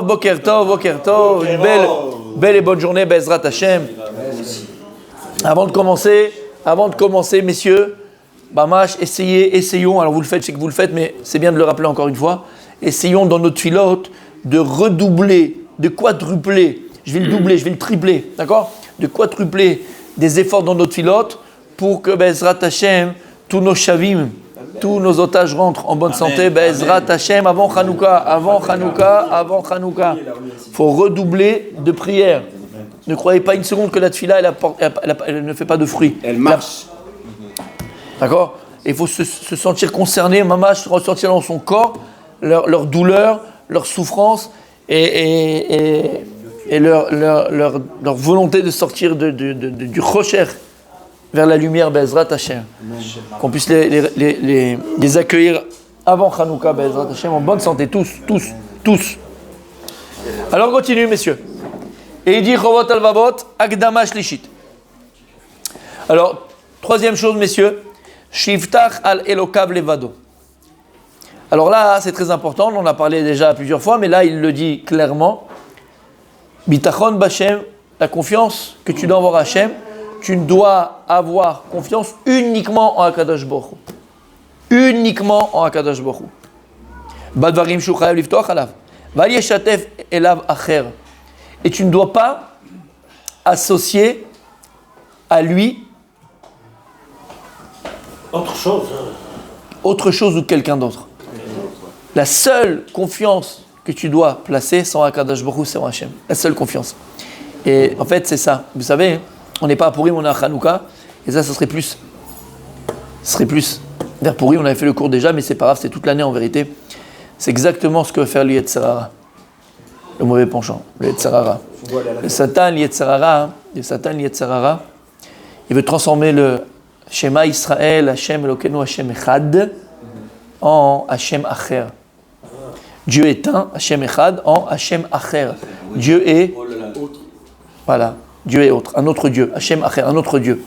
Boker Tov. Une belle et bonne journée, Bezrat Hashem. Avant de commencer, messieurs, Bamash, essayons, alors vous le faites, je sais que vous le faites, mais c'est bien de le rappeler encore une fois, essayons dans notre filote de redoubler, de quadrupler, je vais le doubler, je vais le tripler, d'accord? De quadrupler des efforts dans notre filote pour que Bezrat Hashem, tous nos shavim, tous nos otages rentrent en bonne santé, Bezrat Hashem, avant Hanouka. Il faut redoubler de prières. Ne croyez pas une seconde que la tefila, elle ne fait pas de fruits. Elle marche. D'accord? Il faut se sentir concerné, mamash, ressentir dans son corps leur douleur, leur souffrance et leur volonté de sortir du rocher vers la lumière, Bezrat Hashem. Qu'on puisse les accueillir avant Hanouka, Bezrat Hashem, en bonne santé, tous. Alors continue, messieurs. Et il dit Chovot Alvavot, Akdama Shlishit. Alors, troisième chose, messieurs, Shiftach al Elokav Levado. Alors là, c'est très important, on en a parlé déjà plusieurs fois, mais là, il le dit clairement. Bitachon B'Hashem, la confiance que tu dois avoir à Hashem, tu dois avoir confiance uniquement en Akadosh Baruch Hu. Uniquement en Akadosh Baruch Hu. Badvarim shu chayav liftoach alav. Val yeshatef elav acher. Et tu ne dois pas associer à lui autre chose ou quelqu'un d'autre. La seule confiance que tu dois placer sans Akadosh Baruch Hu, c'est en Hashem. La seule confiance. Et en fait, c'est ça. Vous savez, on n'est pas à Purim, on est à Hanouka. Et ça serait plus. Vers Purim, on avait fait le cours déjà, mais c'est pas grave, c'est toute l'année en vérité. C'est exactement ce que veut faire le Yetzer Hara. Le mauvais penchant, le Yetzer Hara. Le Satan, le Yetzer Hara, il veut transformer le Shema Israël, Hashem Elokeinu, Hashem Echad, en Hashem Acher. Dieu est un, Hashem Echad, en Hashem Acher. Dieu est voilà, Dieu est autre, un autre Dieu, Hashem Acher, un autre Dieu.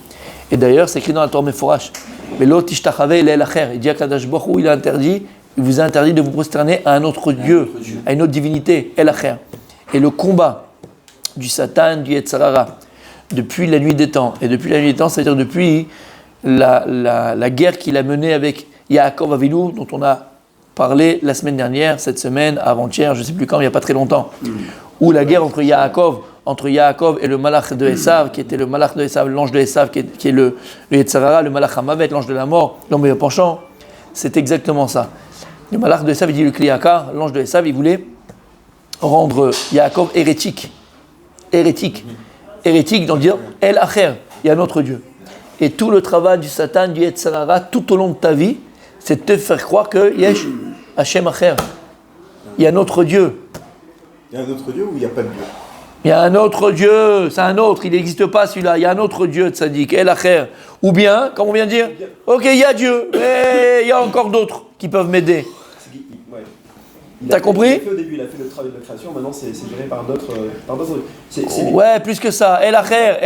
Et d'ailleurs, c'est écrit dans la Torah Meforash. Mais l'autre Tishtachave, il est l'Acher. Il dit à Kadosh Baruch Hu, il vous a interdit de vous prosterner à un autre Dieu, à une autre divinité, El Acher. Et le combat du Satan, du Yetzer Hara, depuis la nuit des temps, et depuis la nuit des temps, c'est-à-dire depuis la guerre qu'il a menée avec Yaakov Avinu, dont on a parlé la semaine dernière, cette semaine, avant-hier, je ne sais plus quand, il n'y a pas très longtemps, où la guerre entre Yaakov et le malach de Esav, qui était le malach de Esav, l'ange de Esav, qui est le Yetzer Hara, le malach Hamavet, l'ange de la mort, l'homme et le penchant, c'est exactement ça. Le malach de Esav, il dit le Kliyakar, l'ange de Esav, il voulait rendre Yaakov hérétique, dans dire El Acher, il y a un autre Dieu. Et tout le travail du Satan, du Yetzer Hara, tout au long de ta vie, c'est de te faire croire que Yesh Hashem Acher, il y a un autre Dieu. Il y a un autre Dieu ou il n'y a pas de Dieu? Il y a un autre Dieu, c'est un autre, il n'existe pas celui-là, il y a un autre Dieu de Tzadik, El Acher. Ou bien, comme on vient de dire, ok, il y a Dieu, mais il y a encore d'autres qui peuvent m'aider. T'as compris? Au début, il a fait le travail de la création, maintenant c'est géré par d'autres. Ouais, plus que ça. El Acher,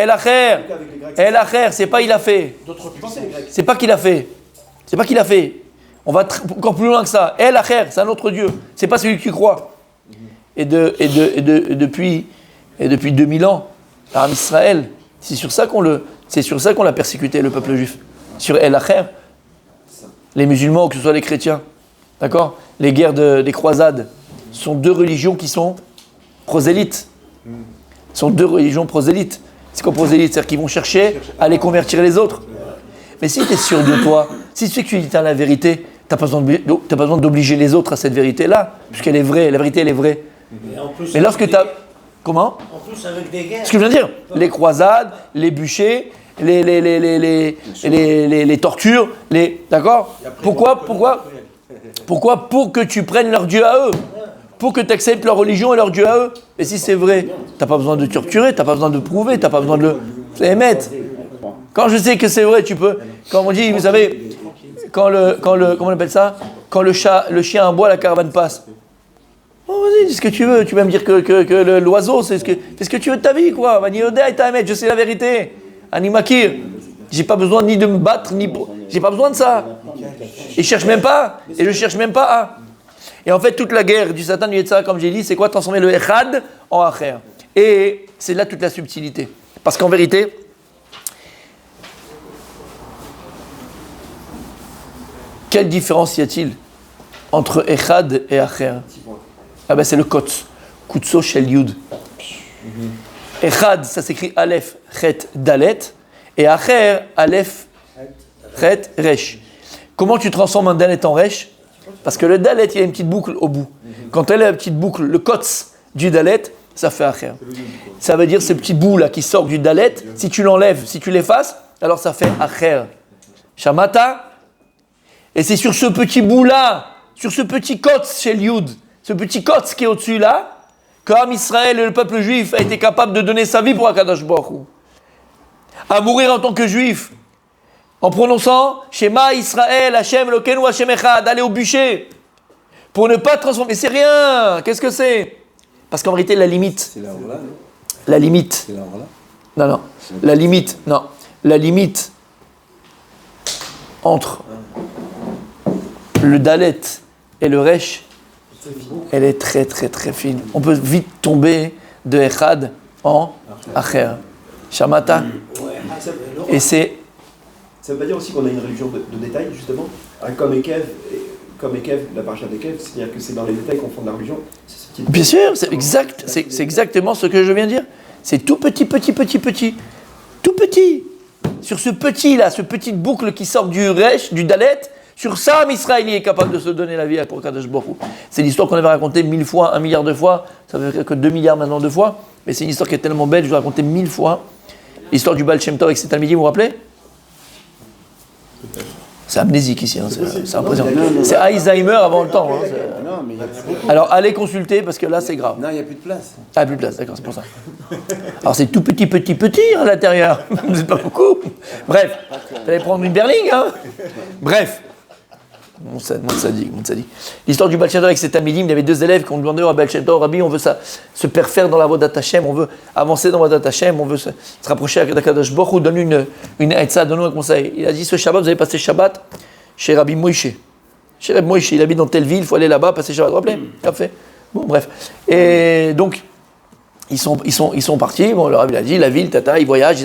c'est pas il a fait. C'est pas qu'il a fait. On va encore plus loin que ça. El Acher, c'est un autre Dieu. C'est pas celui que tu crois. Et depuis 2000 ans, en Israël, c'est sur ça qu'on l'a persécuté, le peuple juif. Sur El Acher, les musulmans, ou que ce soit les chrétiens, d'accord? Les guerres des croisades sont deux religions qui sont prosélytes. Sont deux religions prosélytes. C'est quoi prosélyte? C'est-à-dire qu'ils vont chercher à les convertir les autres. Mais si tu es sûr de toi, si tu sais que tu dis la vérité, tu n'as pas besoin d'obliger les autres à cette vérité-là, puisqu'elle est vraie, la vérité elle est vraie. Mais lorsque tu as... Comment? En plus avec des guerres. Ce que je veux dire, les croisades, les bûchers, les tortures, d'accord? Pourquoi? Pour que tu prennes leur Dieu à eux. Pour que tu acceptes leur religion et leur Dieu à eux. Et si c'est vrai, tu n'as pas besoin de torturer, tu n'as pas besoin de prouver, tu n'as pas besoin de le émettre. Quand je sais que c'est vrai, tu peux... Comme on dit, vous savez, comment on appelle ça? Quand le chien aboie, la caravane passe. Oh, vas-y, dis ce que tu veux. Tu vas me dire que l'oiseau, fais ce que tu veux de ta vie, quoi. Je sais la vérité. Animakir. J'ai pas besoin ni de me battre, j'ai pas besoin de ça. Et je cherche même pas à. Et en fait, toute la guerre du Satan, du Yetzirah, comme j'ai dit, c'est quoi? Transformer le Echad en Acher. Et c'est là toute la subtilité. Parce qu'en vérité, quelle différence y a-t-il entre Echad et Acher? Ah ben c'est le Kotz. Kutso Shel Yud. Echad, ça s'écrit Aleph, Chet, Dalet. Et Acher, Aleph, Chet, Resh. Comment tu transformes un Dalet en Resh? Parce que le Dalet, il y a une petite boucle au bout. Quand elle a une petite boucle, le Kotz du Dalet, ça fait Acher. Ça veut dire ce petit bout là qui sort du Dalet, si tu l'enlèves, si tu l'effaces, alors ça fait Acher. Shamata. Et c'est sur ce petit bout là, sur ce petit Kotz chez Yud, ce petit Kotz qui est au-dessus là, qu'Am Israël et le peuple juif a été capable de donner sa vie pour Akadosh Baruch Hu. À mourir en tant que juif, en prononçant Shema Israël, Hashem Elokeinu, Hashem Echad, aller au bûcher, pour ne pas transformer. C'est rien. Qu'est-ce que c'est? Parce qu'en réalité, la limite. C'est la Orla, non? La limite. C'est la Orla. Non. La limite. Non. La limite entre le Dalet et le Resh, elle est très très très fine. On peut vite tomber de Echad en Acher. Shamata. Et c'est. Ça veut pas dire aussi qu'on a une religion de détail, justement, comme Ekev, la paracha d'Ekev, c'est-à-dire que c'est dans les détails qu'on fonde la religion. Bien sûr, c'est exactement ce que je viens de dire. C'est tout petit. Tout petit. Sur ce petit là, ce petite boucle qui sort du Resh, du Dalet, sur ça, Israël est capable de se donner la vie pour Kadosh Baruch Hu. C'est l'histoire qu'on avait racontée 1000 fois, 1 milliard de fois. Ça fait que 2 milliards maintenant de fois. Mais c'est une histoire qui est tellement belle, je vais raconter 1000 fois. L'histoire du Baal Shem Tov avec ses Talmidim, vous vous rappelez? C'est amnésique ici, hein, c'est impressionnant. C'est Alzheimer avant le temps. Hein, Non, mais il y a... Alors allez consulter parce que là c'est grave. Non, il n'y a plus de place. Ah, plus de place, d'accord, c'est pour ça. Alors c'est tout petit à l'intérieur. C'est pas beaucoup. Bref, vous allez prendre une berline, hein. Bref. Mon sadique. L'histoire du Baal Shem Tov avec ses Talmidim, il y avait 2 élèves qui ont demandé au Baal Shem Tov, Rabbi, on veut se perfaire dans la Avodat Hashem, on veut avancer dans la Avodat Hashem, on veut se rapprocher d'Akadosh Baruch Hu, donne une Haïtza, donne-nous un conseil. Il a dit, ce Shabbat, vous allez passer Shabbat chez Rabbi Moïse. Chez Rabbi Moïse, il habite dans telle ville, il faut aller là-bas, passer Shabbat. Vous vous rappelez? Parfait. Bon, bref. Et donc, ils sont partis, bon, le Rabbi il a dit, la ville, tata, ils voyagent,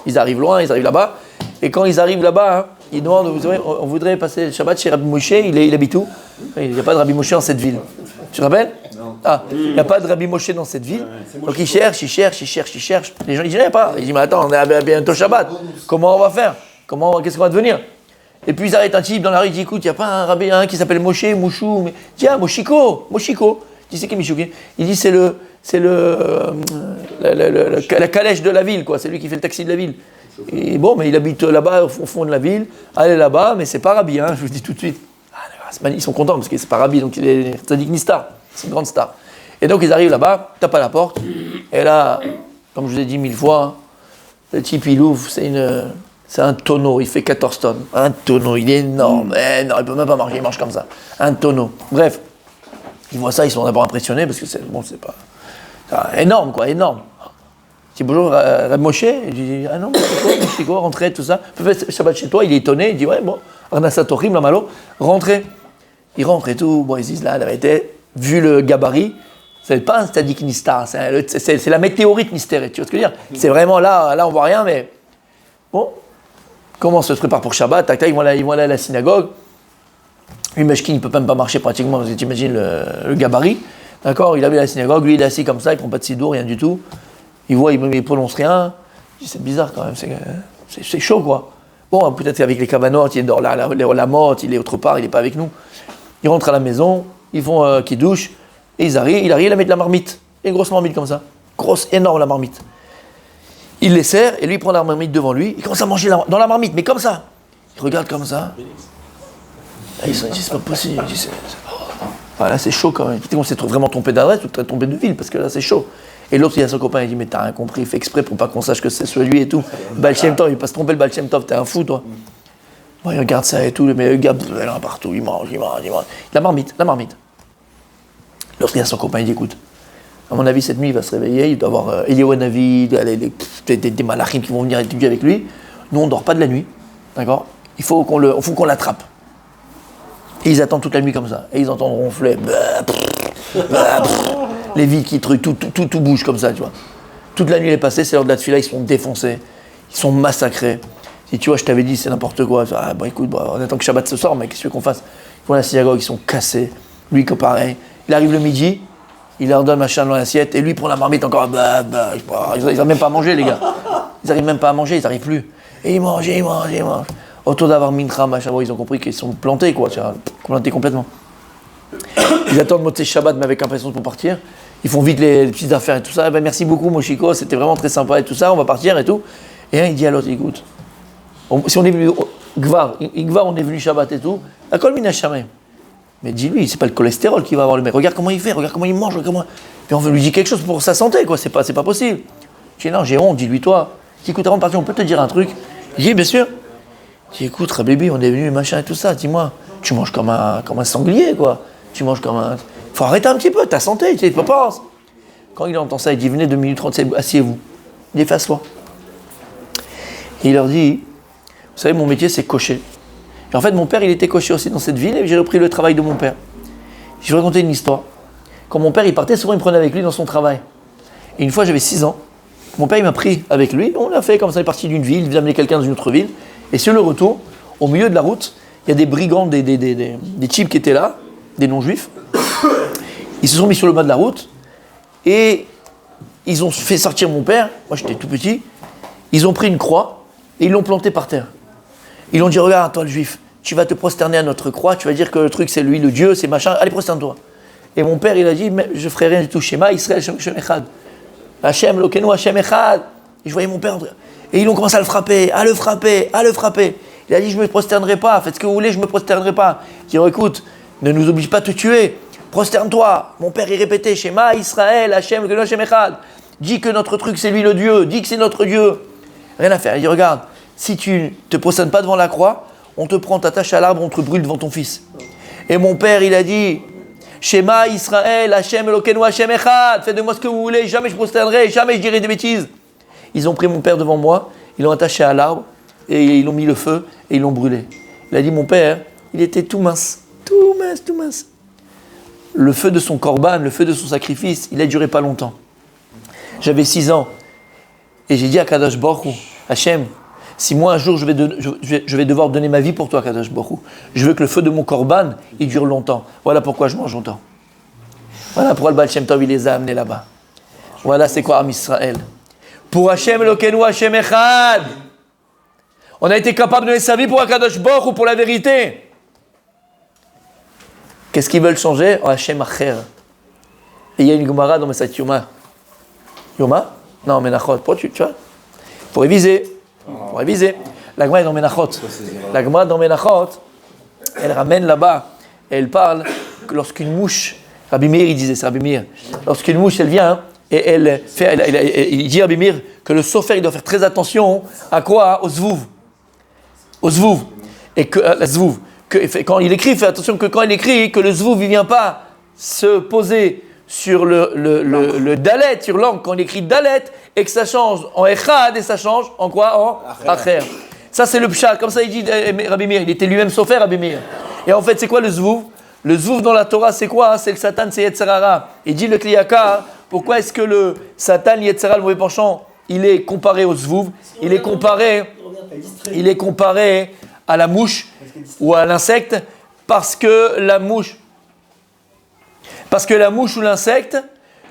ils arrivent loin, ils arrivent là-bas. Et quand ils arrivent là-bas, hein, ils demandent, on voudrait passer le Shabbat chez Rabbi Moshe, il habite où? Il n'y a pas de Rabbi Moshe dans cette ville. Tu te rappelles? Non. Ah, il n'y a pas de Rabbi Moshe dans cette ville. Donc ils cherchent. Les gens disent, il n'y a pas. Ils disent, mais attends, on est à bientôt Shabbat. Comment on va faire? Qu'est-ce qu'on va devenir? Et puis ils arrêtent un type dans la rue, ils disent, écoute, il n'y a pas un rabbi qui s'appelle Moshe, Mouchou. Tiens, Moshiko. Il dit, c'est qui Mishouki? Il dit, c'est la calèche de la ville, quoi. C'est lui qui fait le taxi de la ville. Et bon, mais il habite là-bas, au fond de la ville. Allez là-bas, mais c'est pas Rabbi, hein, je vous le dis tout de suite. Ils sont contents parce que c'est pas Rabbi, donc il est Tzadik Nistar, c'est une grande star. Et donc ils arrivent là-bas, tapent à la porte, et là, comme je vous ai dit 1000 fois, le type il ouvre, c'est un tonneau, il fait 14 tonnes. Un tonneau, il est énorme, non, il peut même pas marcher, il marche comme ça. Un tonneau. Bref, ils voient ça, ils sont d'abord impressionnés parce que c'est pas énorme, quoi, énorme. Je dis bonjour, Rabbi Moshe. Il dit ah non, Moshiko, rentrez, tout ça. Peut-être Shabbat chez toi, il est étonné. Il dit ouais, bon, Arnasatorim, la malo, rentrez. Il rentre et tout. Bon, ils disent là, la vérité, vu le gabarit, c'est pas un Tzadik Nistar, c'est la météorite mystère. Tu vois ce que je veux dire? C'est vraiment là, on voit rien, mais bon. Comment on se prépare pour Shabbat? Tac, ils vont aller à la synagogue. Lui, Meshkin, il ne peut même pas marcher pratiquement, tu imagines le gabarit. D'accord? Il a vu la synagogue, lui, il est assis comme ça, il ne prend pas de sidour, rien du tout. Il voit, il ne prononce rien. C'est bizarre quand même, c'est chaud quoi. Bon, peut-être qu'avec les cavanotes, il est dans la motte, il est autre part, il n'est pas avec nous. Ils rentrent à la maison, ils font qu'ils douchent, et il arrive à mettre la marmite. Une grosse marmite comme ça. Grosse, énorme la marmite. Il les sert, et lui il prend la marmite devant lui, il commence à manger dans la marmite, mais comme ça. Il regarde comme ça. Et il se dit, c'est pas possible. Il dit, là c'est chaud quand même. On s'est vraiment trompé d'adresse, ou trompé de ville, parce que là c'est chaud. Et l'autre, il y a son copain, il dit, mais t'as rien compris, il fait exprès pour pas qu'on sache que c'est celui et tout. Baal Shem Tov, il va pas se tromper le Baal Shem Tov, t'es un fou, toi. Bon, il regarde ça et tout, mais le gars, il est partout, il mange. La marmite. L'autre, il y a son copain, il dit, écoute, à mon avis, cette nuit, il va se réveiller, il doit avoir Eliyahu des malachim qui vont venir étudier avec lui. Nous, on dort pas de la nuit, d'accord? Il faut qu'on l'attrape. Et ils attendent toute la nuit comme ça. Et ils entendent ronfler. Les vies qui truquent, tout bouge comme ça, tu vois. Toute la nuit est passée, c'est l'heure de la tefila, ils sont défoncés. Ils sont massacrés. Si tu vois, je t'avais dit, c'est n'importe quoi. Ah, bah écoute, on attend que Shabbat se sorte, mais qu'est-ce que tu veux qu'on fasse? Ils vont à la synagogue, ils sont cassés. Lui, que pareil. Il arrive le midi, il leur donne machin dans l'assiette, et lui, il prend la marmite encore. Ils n'arrivent même pas à manger, les gars. Ils n'arrivent même pas à manger, ils n'arrivent plus. Et ils mangent. Autour d'avoir mincha, machin, ils ont compris qu'ils sont plantés, quoi. Plantés complètement. Ils attendent Motzei Shabbat, mais avec impatience pour partir. Ils font vite les petites affaires et tout ça. Ben, merci beaucoup, Moshiko, c'était vraiment très sympa et tout ça, on va partir et tout. Et un, il dit à l'autre, écoute, si on est venu Gvar, on est venu Shabbat et tout, à Kol Mina Shamay. Mais dis-lui, c'est pas le cholestérol qui va avoir le mec. Regarde comment il fait, regarde comment il mange, Puis on veut lui dire quelque chose pour sa santé, quoi. C'est pas possible. Je dis non, j'ai honte, dis-lui toi. Je dis écoute, avant de partir, on peut te dire un truc. Il dit bien sûr. Je dis écoute, Rabbi, on est venu machin et tout ça. Dis-moi, tu manges comme un sanglier, quoi. Tu manges comme un. Faut arrêter un petit peu, ta santé, tu sais, pas pense. Quand il entend ça, il dit venez 2 minutes 30, asseyez-vous. Il dit fais-toi. Et il leur dit, vous savez, mon métier c'est cocher. Et en fait, mon père, il était cocher aussi dans cette ville et j'ai repris le travail de mon père. Je vais vous raconter une histoire. Quand mon père, il partait, souvent il me prenait avec lui dans son travail. Et une fois, j'avais 6 ans. Mon père, il m'a pris avec lui. On l'a fait comme ça, il est parti d'une ville, il devait amener quelqu'un dans une autre ville. Et sur le retour, au milieu de la route, il y a des brigands, des types qui étaient là, des non-juifs. Ils se sont mis sur le bas de la route et ils ont fait sortir mon père. Moi, j'étais tout petit. Ils ont pris une croix et ils l'ont plantée par terre. Ils l'ont dit, regarde, toi le juif, tu vas te prosterner à notre croix, tu vas dire que le truc c'est lui, le Dieu, c'est machin, allez prosterne-toi. Et mon père, il a dit, mais je ferai rien du tout. Shema, Israël, Shem Echad. Hashem, Lokenu, Hashem Echad. Et je voyais mon père, et ils ont commencé à le frapper. Il a dit, je ne me prosternerai pas, faites ce que vous voulez, je ne me prosternerai pas. Il dit, écoute, ne nous oblige pas à te tuer, prosterne-toi. Mon père, il répétait, Shema, Israël, Hashem, Lokenu, Hashem Echad. Dis que notre truc c'est lui le Dieu, dis que c'est notre Dieu. Rien à faire. Il dit, regarde, si tu ne te prosternes pas devant la croix, on te prend, t'attache à l'arbre, on te brûle devant ton fils. Et mon père, il a dit, Shema Israël, Hashem Elokeinu, Hashem Echad, faites de moi ce que vous voulez, jamais je prosternerai, jamais je dirai des bêtises. Ils ont pris mon père devant moi, ils l'ont attaché à l'arbre, et ils l'ont mis le feu, et ils l'ont brûlé. Il a dit, mon père, il était tout mince. Le feu de son korban, le feu de son sacrifice, il a duré pas longtemps. J'avais 6 ans, et j'ai dit à Kadosh Baruch Hu, Hashem, si moi un jour je vais devoir donner ma vie pour toi, Kadosh Baruch Hu, je veux que le feu de mon korban, il dure longtemps. Voilà pourquoi je mange longtemps. Voilà pourquoi le Baal Shem Tov, il les a amenés là-bas. Voilà c'est quoi Am Israël. Pour Hashem Elokeinu, Hashem Echad. On a été capable de donner sa vie pour Kadosh Baruch Hu, pour la vérité. Qu'est-ce qu'ils veulent changer? Hashem Acher. Et il y a une Gemara dans Mesat Yoma. Yoma? Non, Menachot. Pourquoi tu vois? Pour réviser. La Gemara est dans Menachot. La Gemara dans Menachot, elle ramène là-bas, et elle parle que lorsqu'une mouche, Rabbi Meir il disait, c'est Rabbi Meir, lorsqu'une mouche elle vient, et il dit à Rabbi Meir que le sofer il doit faire très attention à quoi? Au zvouv. Et que la zvouv, quand il écrit, fait attention que quand il écrit, que le zvouv il vient pas se poser sur le dalet, sur l'angle, quand il écrit dalet, et que ça change en echad, et ça change en quoi? En acher. Ça c'est le pshat, comme ça il dit Rabbi Meir, il était lui-même sofer Rabbi Meir. Et en fait c'est quoi le zvouv? Le zvouv dans la Torah c'est quoi? C'est le Satan, c'est Yetzer Hara. Il dit le Kliyaka, pourquoi est-ce que le Satan, Yetzer Hara, le mauvais penchant, il est comparé au zvouv? Il est comparé à la mouche ou à l'insecte, parce que la mouche ou l'insecte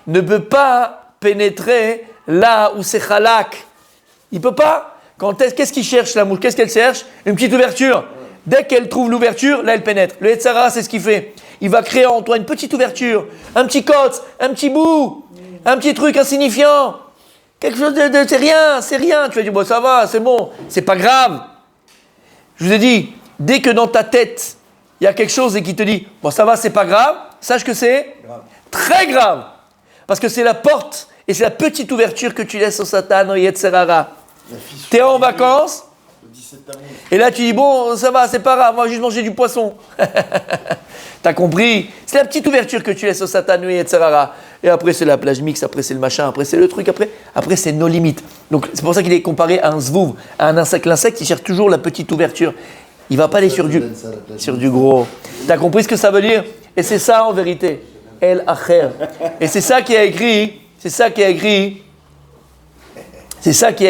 ne peut pas pénétrer là où c'est chalak. Il ne peut pas. Qu'est-ce qu'il cherche la mouche? Qu'est-ce qu'elle cherche? Une petite ouverture. Dès qu'elle trouve l'ouverture, là elle pénètre. Le Yetzer Hara, c'est ce qu'il fait. Il va créer en toi une petite ouverture, un petit côte, un petit bout, un petit truc insignifiant. Quelque chose de c'est rien. Tu vas dire, bon ça va, c'est bon, c'est pas grave. Je vous ai dit, dès que dans ta tête, il y a quelque chose et qui te dit, bon ça va, c'est pas grave, sache que c'est très grave. Parce que c'est la porte et c'est la petite ouverture que tu laisses au Satan, au Yetzer Hara. T'es en vacances, et là tu dis, bon ça va, c'est pas grave, moi juste manger du poisson. T'as compris? C'est la petite ouverture que tu laisses au Satan, au Yetzer Hara. Et après c'est la plage mix, après c'est le machin, après c'est le truc, après c'est nos limites. Donc c'est pour ça qu'il est comparé à un zvouv, à un insecte. L'insecte il cherche toujours la petite ouverture. Il va pas aller sur du gros. T'as compris ce que ça veut dire? Et c'est ça en vérité. El Acher. Et c'est ça qui est écrit. C'est ça qui est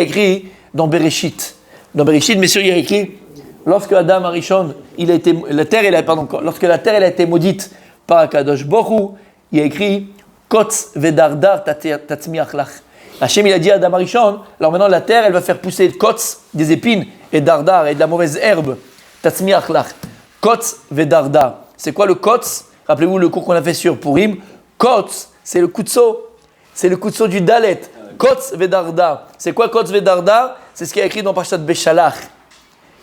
écrit dans Bereshit. Dans Bereshit, messieurs, il y a écrit lorsque Adam Arishon, lorsque la terre elle a été maudite par Akadosh Baruch Hu, il y a écrit Kotz vedardar tatzmiach lach. Hachem il a dit à Adam Arishon, alors maintenant la terre elle va faire pousser kotz, des épines, et dardar, et de la mauvaise herbe. Tatzmiach lach. Kotz vedardar. C'est quoi le kotz? Rappelez-vous le cours qu'on a fait sur Purim. Kotz, c'est le kutso. C'est le kutso du Dalet. Kotz vedardar. C'est quoi Kotz vedardar? C'est ce qui est écrit dans Parashat Beshalach.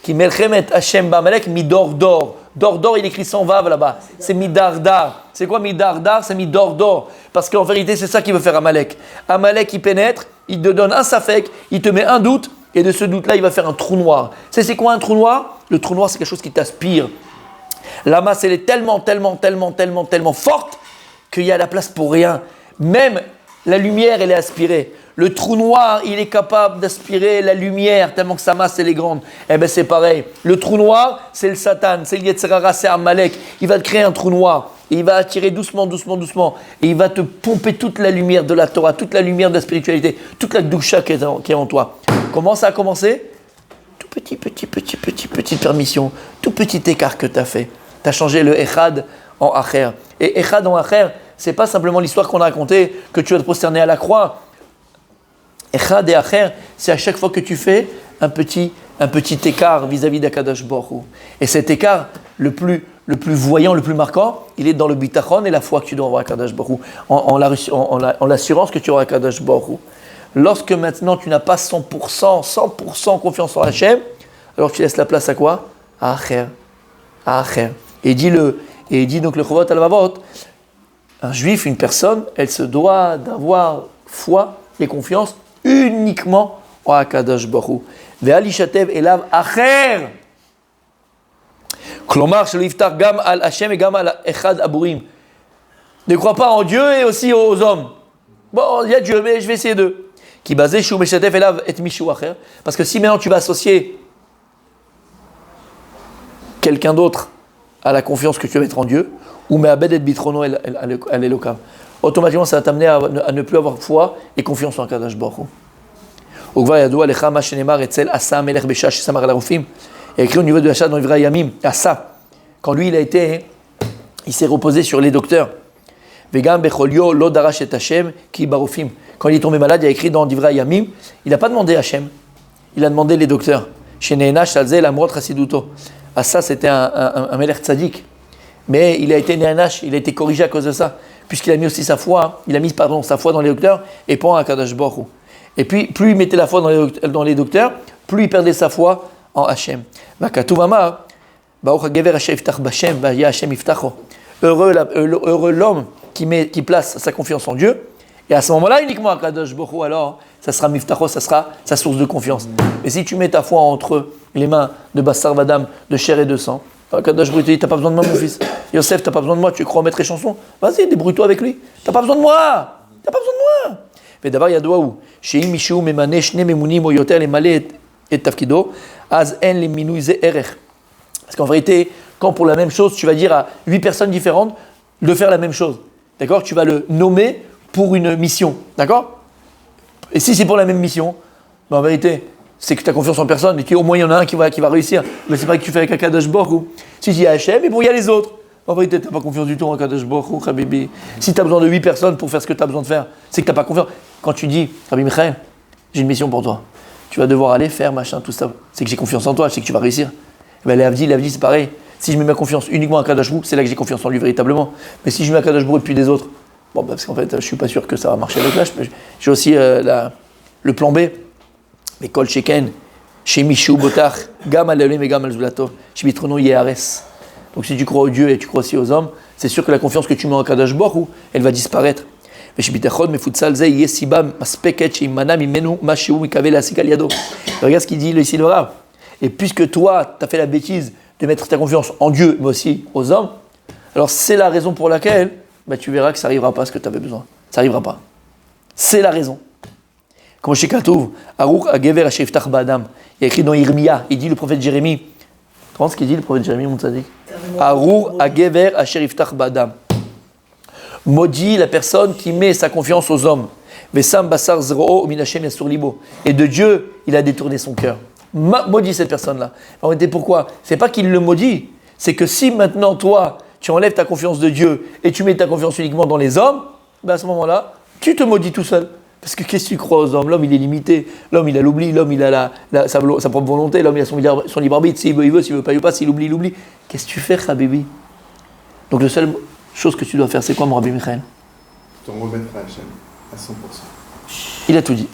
Qui melchemet Hashem ba'amalek midordor. Dordor, il écrit sans vav là-bas. C'est midardar. C'est quoi midardar? C'est midordor. Parce qu'en vérité, c'est ça qu'il veut faire Amalek. Amalek, il pénètre, il te donne un safek, il te met un doute, et de ce doute-là, il va faire un trou noir. C'est quoi un trou noir? Le trou noir, c'est quelque chose qui t'aspire. La masse, elle est tellement forte qu'il y a la place pour rien. Même la lumière, elle est aspirée. Le trou noir, il est capable d'aspirer la lumière tellement que sa masse, elle est grande. Eh bien, c'est pareil. Le trou noir, c'est le Satan, c'est le Yetzirah, c'est Amalek. Il va te créer un trou noir. Et il va attirer doucement. Et il va te pomper toute la lumière de la Torah, toute la lumière de la spiritualité, toute la doucha qui est en toi. Comment ça a commencé? Tout petite permission, tout petit écart que tu as fait. Tu as changé le Echad en Acher. Et Echad en Acher, c'est pas simplement l'histoire qu'on a racontée, que tu vas te prosterner à la croix. Echad et Acher, c'est à chaque fois que tu fais un petit écart vis-à-vis d'Akadosh Baruch Hu. Et cet écart, le plus voyant, le plus marquant, il est dans le bitachon et la foi que tu dois avoir à Akadosh Baruch Hu, en l'assurance que tu auras à Akadosh Baruch Hu. Lorsque maintenant tu n'as pas 100% confiance en Hachem, alors tu laisses la place à quoi? À Acher. À Acher. Et dit donc le Chovot Halvavot, un juif, une personne, elle se doit d'avoir foi et confiance uniquement en Akadosh Baruch Hu. Ve'alishatev elav acher. Klomar shelo yiftar gam al Hashem et gam al echad aburim. Ne crois pas en Dieu et aussi aux hommes. Bon, il y a Dieu, mais je vais essayer de. Qui basé shu meshatev elav et mishu acher. Parce que si maintenant tu vas associer quelqu'un d'autre à la confiance que tu vas mettre en Dieu, ou me'abed et bitrono al elokam, automatiquement ça va t'amener à ne plus avoir foi et confiance en Akadosh Baruch Hu. Ukvar yadou alecha ma shenemar etzel Asa melech besha shesamar al harufim. Il y a écrit au niveau de Asa dans Divrei Yamim, Asa, quand lui il s'est reposé sur les docteurs. Vegam becholio lo darash et Hashem ki barufim. Quand il est tombé malade, il y a écrit dans Divrei Yamim, il n'a pas demandé Hashem, il a demandé les docteurs. Shenenash alzel amrot chasiduto. Asa c'était un melech tzaddik, mais il a été néanash, il a été corrigé à cause de ça, puisqu'il a mis aussi sa foi dans les docteurs et pas en Akadosh Baruch Hu. Et puis, plus il mettait la foi dans les docteurs, plus il perdait sa foi en Hachem. Heureux l'homme qui place sa confiance en Dieu. Et à ce moment-là, uniquement Akadosh Baruch Hu, alors, ça sera Miftacho, ça sera sa source de confiance. Et si tu mets ta foi entre les mains de Bassar Vadam, de chair et de sang, Akadosh Baruch Hu te dit, t'as pas besoin de moi, mon fils. Yosef, t'as pas besoin de moi, tu crois en maître et chanson? Vas-y, débrouille-toi avec lui. T'as pas besoin de moi. Mais d'abord, il y a deux chez Mishu memane shne memunim o yoter le malé et tafkido az en le minui ze erech. Parce qu'en vérité, quand pour la même chose, tu vas dire à 8 personnes différentes de faire la même chose, d'accord? Tu vas le nommer pour une mission, d'accord? Et si c'est pour la même mission, ben en vérité, c'est que tu as confiance en personne et qu'au moins il y en a un qui va réussir. Mais c'est pas que tu fais avec Akadosh Baruch Hu. Si tu dis Hachem, et bon, il y a les autres. En vérité, tu n'as pas confiance du tout en Akadosh Baruch Hu, Habibi. Si tu as besoin de 8 personnes pour faire ce que tu as besoin de faire, c'est que tu n'as pas confiance. Quand tu dis, Rabbi Michael, j'ai une mission pour toi, tu vas devoir aller faire machin, tout ça, c'est que j'ai confiance en toi, je sais que tu vas réussir. Ben, l'Avdi, c'est pareil. Si je mets ma confiance uniquement à Akadosh Baruch Hu, c'est là que j'ai confiance en lui véritablement. Mais si je mets Akadosh Baruch Hu et puis des autres, bon, parce qu'en fait, je ne suis pas sûr que ça va marcher avec l'âge. J'ai aussi le plan B. Mais Kol Sheken, chez Michou Botach, Gam al Elohim et Gam al Zulato, chez Bitrono Yehares. Donc si tu crois au Dieu et tu crois aussi aux hommes, c'est sûr que la confiance que tu mets en Akadosh Baruch Hu, elle va disparaître. Regarde ce qu'il dit le ici le Rav. Et puisque toi, tu as fait la bêtise de mettre ta confiance en Dieu, mais aussi aux hommes, alors c'est la raison pour laquelle tu verras que ça n'arrivera pas ce que tu avais besoin. Ça n'arrivera pas. C'est la raison. Comme chez Katouv, Aruch Agever Hasheftach Ba'adam. Il y a écrit dans Irmia, il dit le prophète Jérémie, Comprends ce qu'il dit le prophète Jérémie, mon tzaddik? Arour agever asher iftach badam. Maudit la personne qui met sa confiance aux hommes. Vesam basar zro min Hashem yasur libo. Et de Dieu, il a détourné son cœur. Maudit cette personne-là. En réalité, pourquoi? C'est pas qu'il le maudit, c'est que si maintenant toi, tu enlèves ta confiance de Dieu et tu mets ta confiance uniquement dans les hommes, ben à ce moment-là, tu te maudis tout seul. Parce que qu'est-ce que tu crois aux hommes? L'homme, il est limité. L'homme, il a l'oubli. L'homme, il a sa propre volonté. L'homme, il a son libre arbitre. S'il veut, il veut. S'il veut pas, il veut pas. S'il oublie, il oublie. Qu'est-ce que tu fais, Habibi? Donc, la seule chose que tu dois faire, c'est quoi, mon Rabbi Michael? T'en remettre à Hachem à 100%. Il a tout dit.